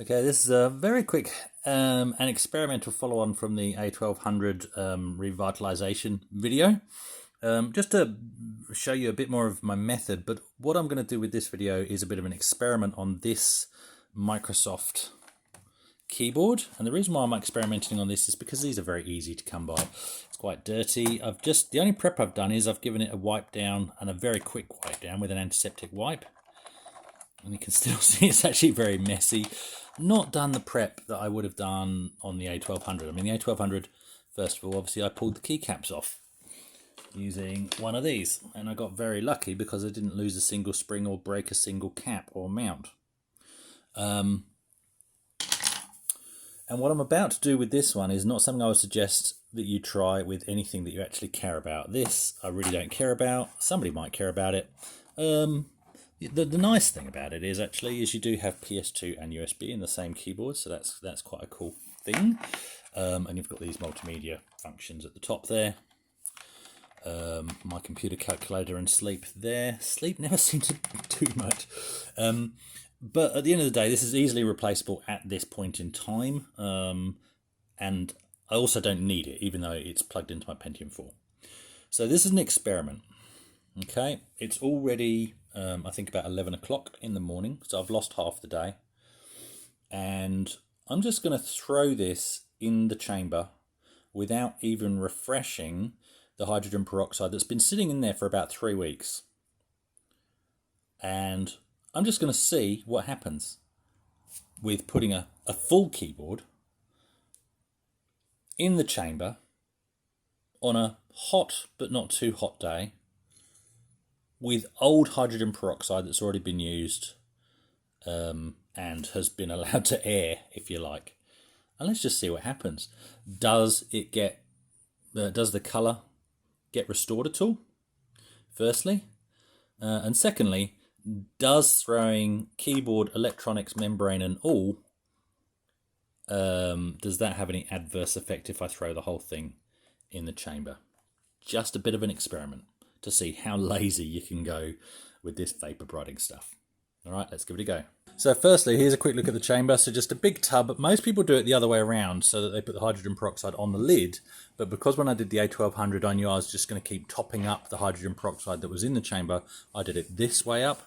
Okay, this is a very quick and experimental follow-on from the A1200 revitalization video. Just to show you a bit more of my method, but what I'm going to do with this video is a bit of an experiment on this Microsoft keyboard. And the reason why I'm experimenting on this is because these are very easy to come by. It's quite dirty. The only prep I've done is I've given it a wipe down, and a very quick wipe down with an antiseptic wipe. And you can still see it's actually very messy. Not done the prep that I would have done on the A1200. I mean, the A1200, first of all, obviously I pulled the keycaps off using one of these. And I got very lucky because I didn't lose a single spring or break a single cap or mount. And what I'm about to do with this one is not something I would suggest that you try with anything that you actually care about. This, I really don't care about. Somebody might care about it. The nice thing about it is you do have PS2 and USB in the same keyboard, so that's quite a cool thing. And you've got these multimedia functions at the top there. My computer calculator and sleep there. Sleep never seemed to do much. But at the end of the day, this is easily replaceable at this point in time. And I also don't need it, even though it's plugged into my Pentium 4. So this is an experiment. Okay, it's already, I think, about 11 o'clock in the morning, so I've lost half the day. And I'm just going to throw this in the chamber without even refreshing the hydrogen peroxide that's been sitting in there for about 3 weeks. And I'm just going to see what happens with putting a full keyboard in the chamber on a hot but not too hot day with old hydrogen peroxide that's already been used and has been allowed to air, if you like. And let's just see what happens. Does the colour get restored at all? Firstly. And secondly, does throwing keyboard, electronics, membrane and all, does that have any adverse effect if I throw the whole thing in the chamber? Just a bit of an experiment to see how lazy you can go with this vapor brighting stuff. All right, let's give it a go. So firstly, here's a quick look at the chamber. So just a big tub. Most people do it the other way around so that they put the hydrogen peroxide on the lid. But because when I did the A1200, I knew I was just going to keep topping up the hydrogen peroxide that was in the chamber, I did it this way up.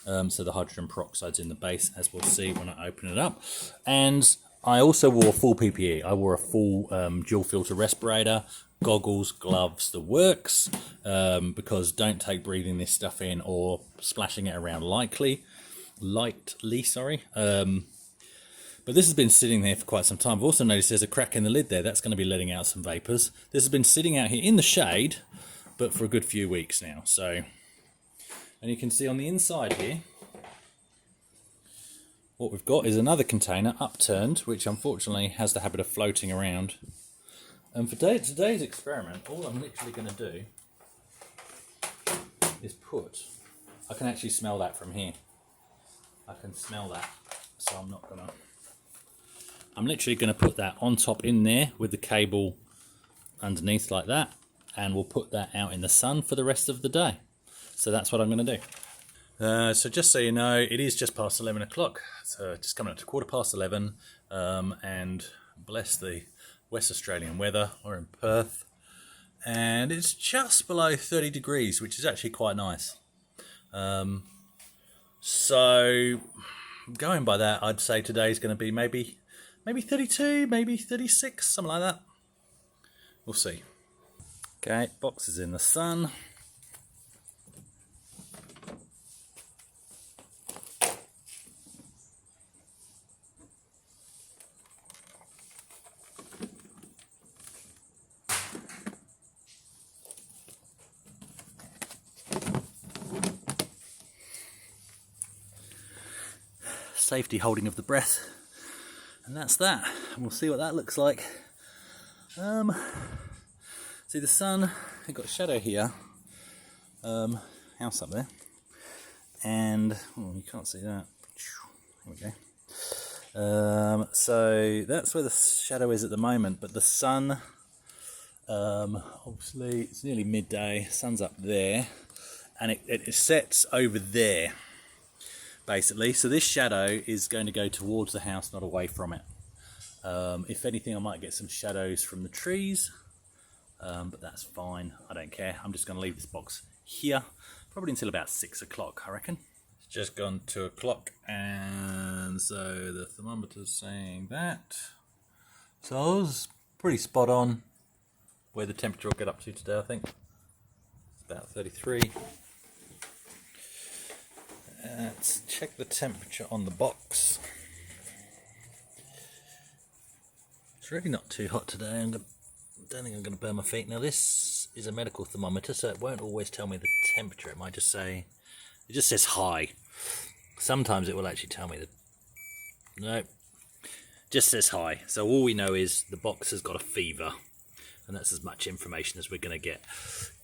So the hydrogen peroxide's in the base, as we'll see when I open it up. And I also wore full PPE. I wore a full dual filter respirator, goggles, gloves, the works, because don't take breathing this stuff in or splashing it around lightly. But this has been sitting there for quite some time. I've also noticed there's a crack in the lid there. That's going to be letting out some vapors. This has been sitting out here in the shade, but for a good few weeks now. So, and you can see on the inside here, what we've got is another container upturned, which unfortunately has the habit of floating around. And for today's experiment, all I'm literally going to do is I can actually smell that from here. I can smell that, so I'm literally going to put that on top in there with the cable underneath like that, and we'll put that out in the sun for the rest of the day. So that's what I'm going to do. So just so you know, it is just past 11 o'clock, so just coming up to 11:15, and bless the West Australian weather. We're in Perth, and it's just below 30 degrees, which is actually quite nice. So going by that, I'd say today's going to be maybe 32, maybe 36, something like that. We'll see. Okay, box is in the sun. Safety holding of the breath, and that's that. And we'll see what that looks like. See the sun, we've got a shadow here, house up there, and you can't see that. There we go. So that's where the shadow is at the moment, but the sun, obviously it's nearly midday, sun's up there, and it sets over there. basically. So this shadow is going to go towards the house, not away from it. If anything, I might get some shadows from the trees, but that's fine. I don't care. I'm just going to leave this box here, probably until about 6 o'clock, I reckon. It's just gone 2 o'clock, and so the thermometer's saying that. So I was pretty spot on where the temperature will get up to today, I think. It's about 33. Let's check the temperature on the box. It's really not too hot today. I don't think I'm going to burn my feet. Now this is a medical thermometer, so it won't always tell me the temperature. It might just say, it just says high. Sometimes it will actually tell me that, no, just says high. So all we know is the box has got a fever, and that's as much information as we're going to get.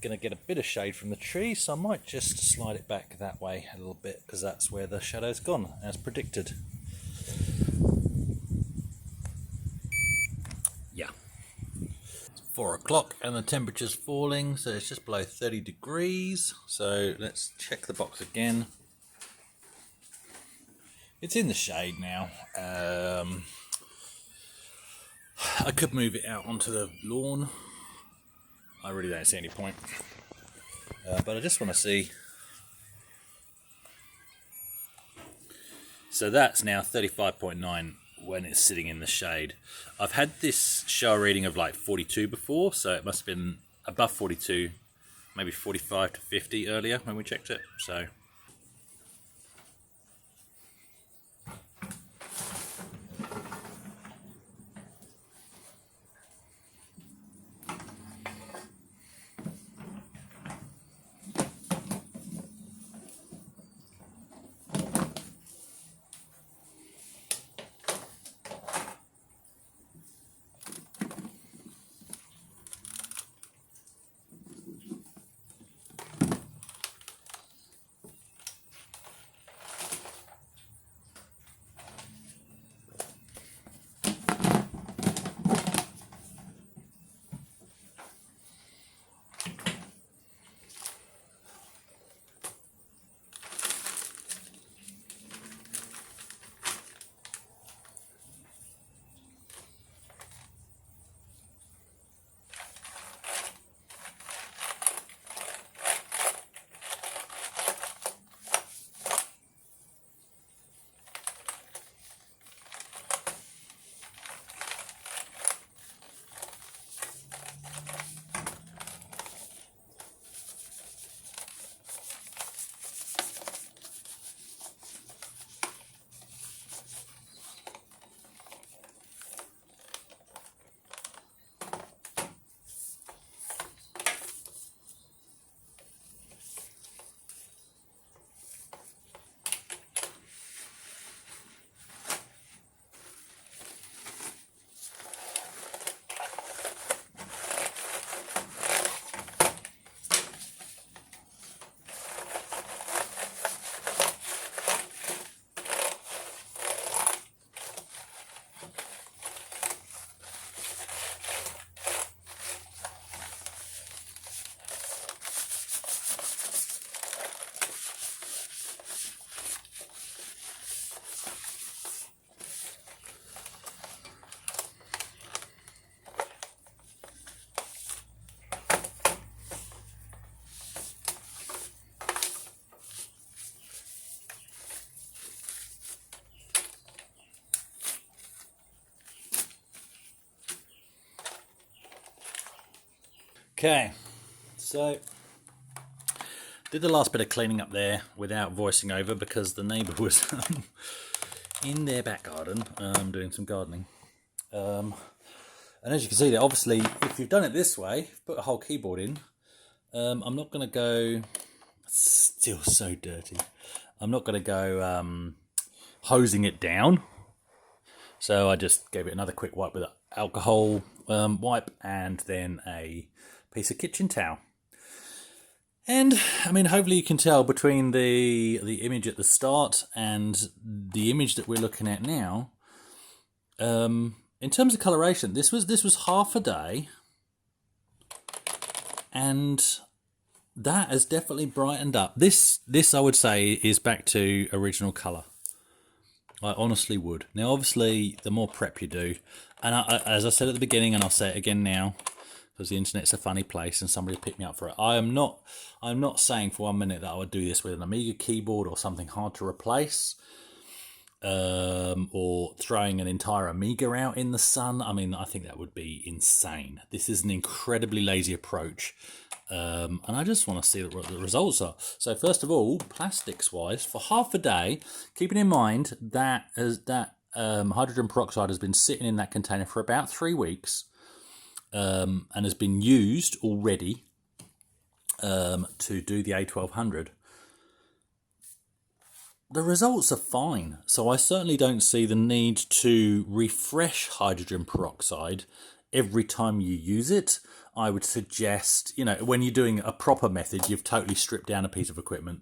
Going to get a bit of shade from the tree, so I might just slide it back that way a little bit, because that's where the shadow's gone, as predicted. Yeah. It's 4 o'clock and the temperature's falling, so it's just below 30 degrees. So let's check the box again. It's in the shade now. I could move it out onto the lawn. I really don't see any point, but I just want to see. So that's now 35.9 when it's sitting in the shade. I've had this show reading of like 42 before, so it must have been above 42, maybe 45 to 50 earlier when we checked it. So okay, so did the last bit of cleaning up there without voicing over because the neighbour was in their back garden doing some gardening. And as you can see there, obviously, if you've done it this way, put a whole keyboard in, I'm not going to go, it's still so dirty, I'm not going to go hosing it down. So I just gave it another quick wipe with an alcohol wipe and then a piece of kitchen towel. And I mean, hopefully you can tell between the image at the start and the image that we're looking at now. In terms of coloration, this was half a day, and that has definitely brightened up. This I would say is back to original colour. I honestly would. Now, obviously, the more prep you do, and as I said at the beginning, and I'll say it again now, because the internet's a funny place, and somebody picked me up for it. I'm not saying for 1 minute that I would do this with an Amiga keyboard or something hard to replace, or throwing an entire Amiga out in the sun. I mean, I think that would be insane. This is an incredibly lazy approach. And I just want to see what the results are. So first of all, plastics wise, for half a day, keeping in mind that hydrogen peroxide has been sitting in that container for about 3 weeks, and has been used already to do the A1200. The results are fine. So I certainly don't see the need to refresh hydrogen peroxide every time you use it. I would suggest, when you're doing a proper method, you've totally stripped down a piece of equipment.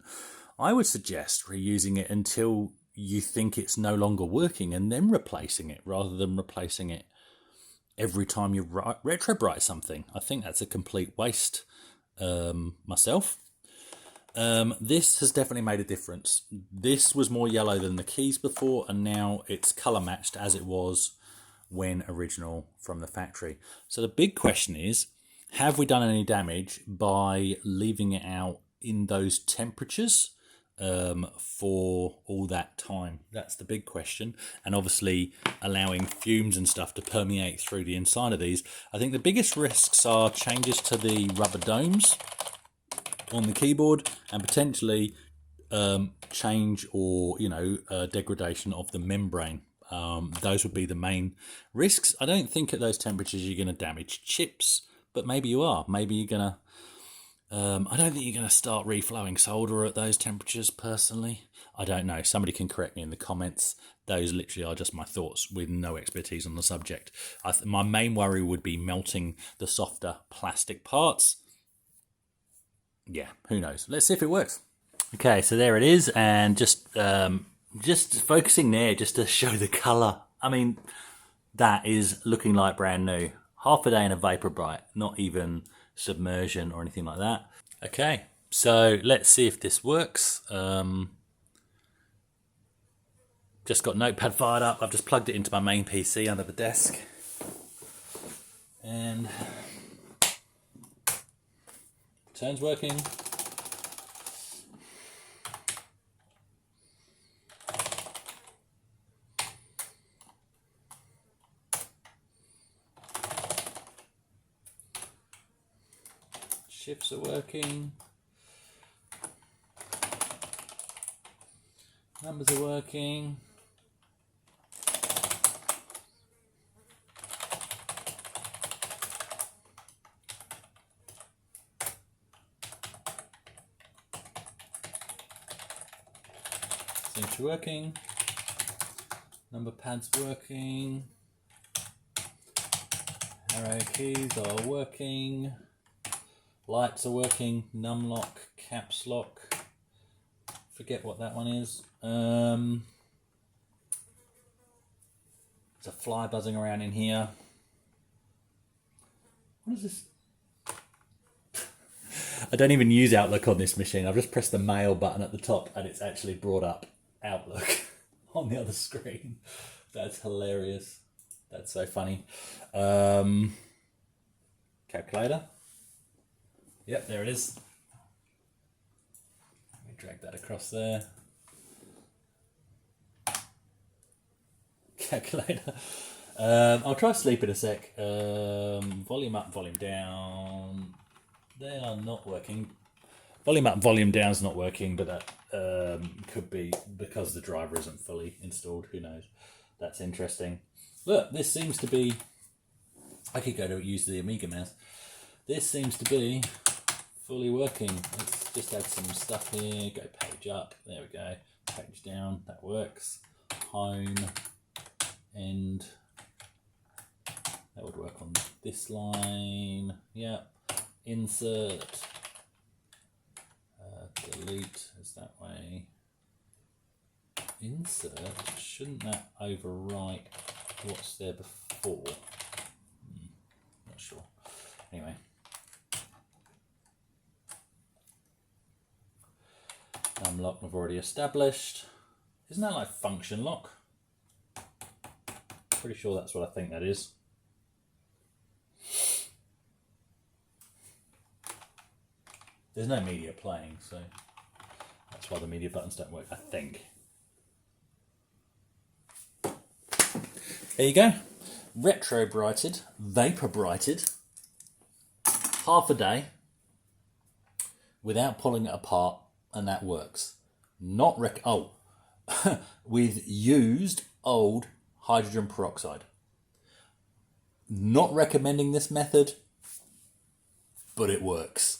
I would suggest reusing it until you think it's no longer working and then replacing it, rather than replacing it every time you retrobright something. I think that's a complete waste myself. This has definitely made a difference. This was more yellow than the keys before, and now it's colour matched as it was when original from the factory. So the big question is, have we done any damage by leaving it out in those temperatures for all that time? That's the big question. And obviously allowing fumes and stuff to permeate through the inside of these. I think the biggest risks are changes to the rubber domes on the keyboard, and potentially change or degradation of the membrane. Those would be the main risks. I don't think at those temperatures you're going to damage chips, but maybe you are. Maybe you're going to I don't think you're going to start reflowing solder at those temperatures, personally. I don't know. Somebody can correct me in the comments. Those literally are just my thoughts with no expertise on the subject. My main worry would be melting the softer plastic parts. Yeah, who knows? Let's see if it works. Okay, so there it is, and just focusing there just to show the colour. I mean, that is looking like brand new. Half a day in a retrobright, not even submersion or anything like that. Okay, so let's see if this works. Just got Notepad fired up. I've just plugged it into my main PC under the desk. And turns working. Shifts are working. Numbers are working. Seems to be working. Number pad's working. Arrow keys are working. Lights are working. Num lock, caps lock. Forget what that one is. There's a fly buzzing around in here. What is this? I don't even use Outlook on this machine. I've just pressed the mail button at the top and it's actually brought up Outlook on the other screen. That's hilarious. That's so funny. Calculator. Yep, there it is. Let me drag that across there. Calculator. I'll try sleep in a sec. Volume up, volume down. They are not working. Volume up, volume down is not working, but that could be because the driver isn't fully installed. Who knows? That's interesting. Look, this seems to be... I could go to use the Amiga mouse. This seems to be fully working. Let's just add some stuff here. Go page up. There we go. Page down. That works. Home. End. That would work on this line. Yep. Insert. Delete is that way. Insert. Shouldn't that overwrite what's there before? Not sure. Anyway. Lock I've already established. Isn't that like function lock? Pretty sure that's what I think that is. There's no media playing, so that's why the media buttons don't work, I think. There you go. Retrobrighted, vapor brighted, half a day without pulling it apart, and that works. Not with used old hydrogen peroxide. Not recommending this method, but it works.